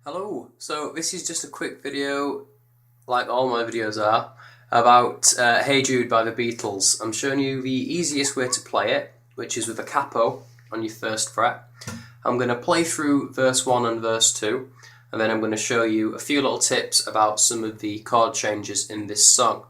Hello, so this is just a quick video, like all my videos are, about Hey Jude by the Beatles. I'm showing you the easiest way to play it, which is with a capo on your first fret. I'm going to play through verse 1 and verse 2, and then I'm going to show you a few little tips about some of the chord changes in this song.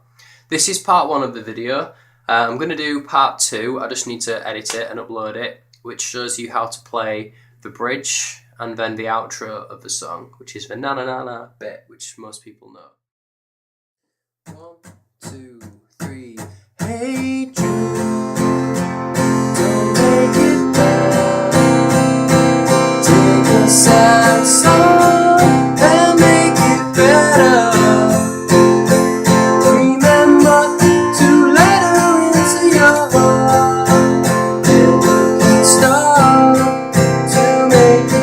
This is part 1 of the video. I'm going to do part 2, I just need to edit it and upload it, which shows you how to play the bridge and then the outro of the song, which is the na na na na bit, which most people know. 1, 2, 3. Hey Jude, don't make it bad. Take a sad song and make it better. Remember to let her into your heart, and you can start to make it.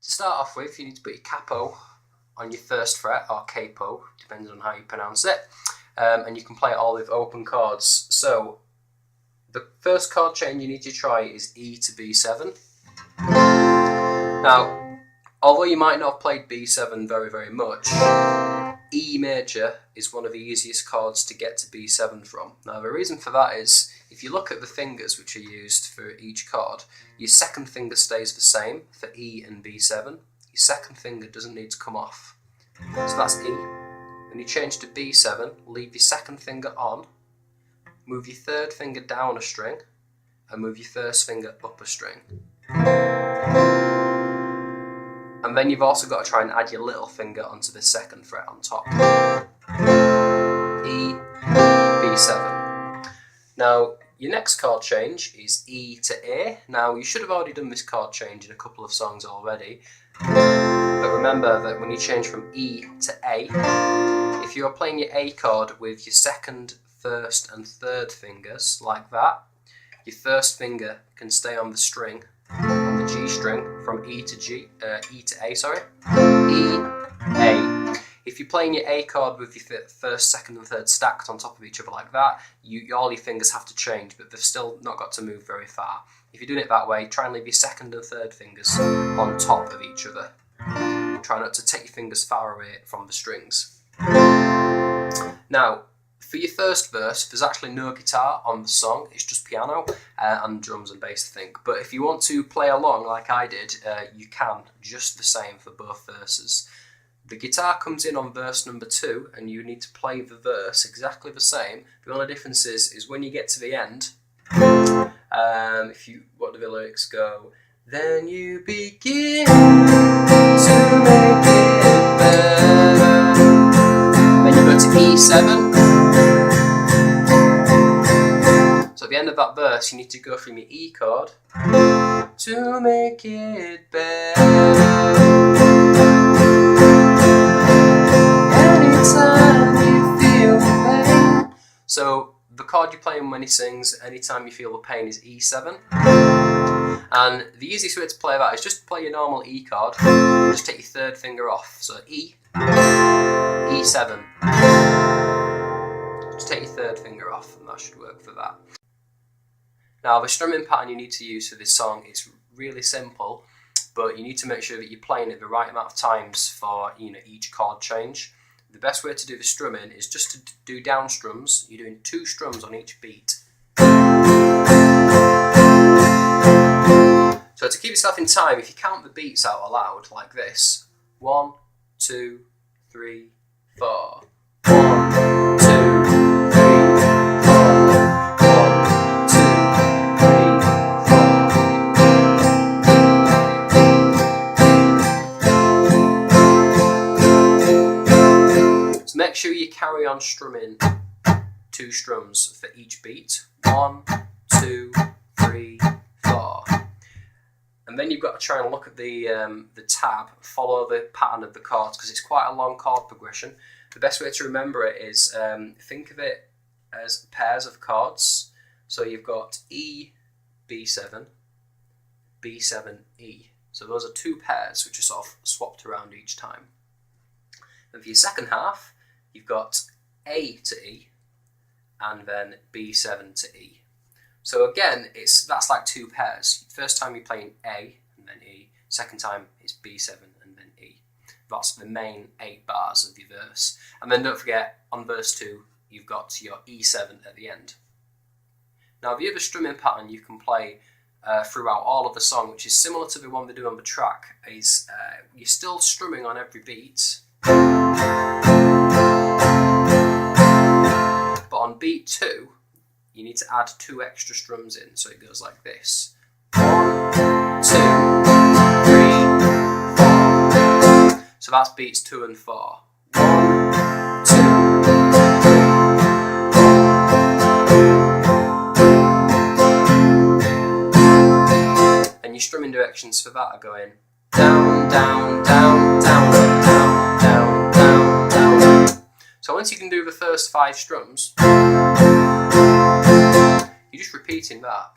To start off with, you need to put your capo on your first fret, or capo, depends on how you pronounce it, and you can play it all with open chords. So the first chord change you need to try is E to B7. Now, although you might not have played B7 very much, E major is one of the easiest chords to get to B7 from. Now the reason for that is, if you look at the fingers which are used for each chord, your second finger stays the same for E and B7. Your second finger doesn't need to come off. So that's E. When you change to B7, leave your second finger on, move your third finger down a string, and move your first finger up a string. And then you've also got to try and add your little finger onto the second fret on top. E, B7. Now, your next chord change is E to A. Now, you should have already done this chord change in a couple of songs already. But remember that when you change from E to A, if you are playing your A chord with your second, first and third fingers, like that, your first finger can stay on the string, on the G string, from E to A, sorry. E, A. If you're playing your A chord with your first, second and third stacked on top of each other like that, all your fingers have to change, but they've still not got to move very far. If you're doing it that way, try and leave your second and third fingers on top of each other. Try not to take your fingers far away from the strings. Now, for your first verse, there's actually no guitar on the song, it's just piano and drums and bass, I think. But if you want to play along like I did, you can, just the same for both verses. The guitar comes in on verse number 2, and you need to play the verse exactly the same. The only difference is when you get to the end, what do the lyrics go? Then you begin to make it better. Then you go to E7. So at the end of that verse, you need to go from your E chord to make it better. So the chord you're playing when he sings, anytime you feel the pain, is E7. And the easiest way to play that is just play your normal E chord, just take your third finger off. So E, E7. Just take your third finger off and that should work for that. Now the strumming pattern you need to use for this song is really simple, but you need to make sure that you're playing it the right amount of times for each chord change. The best way to do the strumming is just to do down strums. You're doing 2 strums on each beat. So to keep yourself in time, if you count the beats out aloud like this: 1, 2, 3, 4. 1, 2, 3, 4. 1, 2, 3, 4. So make sure you carry on strumming 2 strums for each beat. 1, 2, 3, 4. And then you've got to try and look at the tab, follow the pattern of the chords, because it's quite a long chord progression. The best way to remember it is think of it as pairs of chords. So you've got E, B7, B7, E. So those are 2 pairs which are sort of swapped around each time. And for your second half, you've got A to E, and then B7 to E. So again, that's like 2 pairs. First time you're playing A and then E. Second time it's B7 and then E. That's the main 8 bars of your verse. And then don't forget, on verse 2, you've got your E7 at the end. Now the other strumming pattern you can play throughout all of the song, which is similar to the one they do on the track, is you're still strumming on every beat. But on beat 2, you need to add 2 extra strums in, so it goes like this. 1, 2, 3, 4. So that's beats 2 and 4. 1, 2, 3. And your strumming directions for that are going down, down, down, down, down, down, down, down. So once you can do the first 5 strums, you're just repeating that.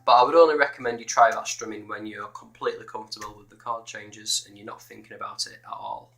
But I would only recommend you try that strumming when you're completely comfortable with the chord changes and you're not thinking about it at all.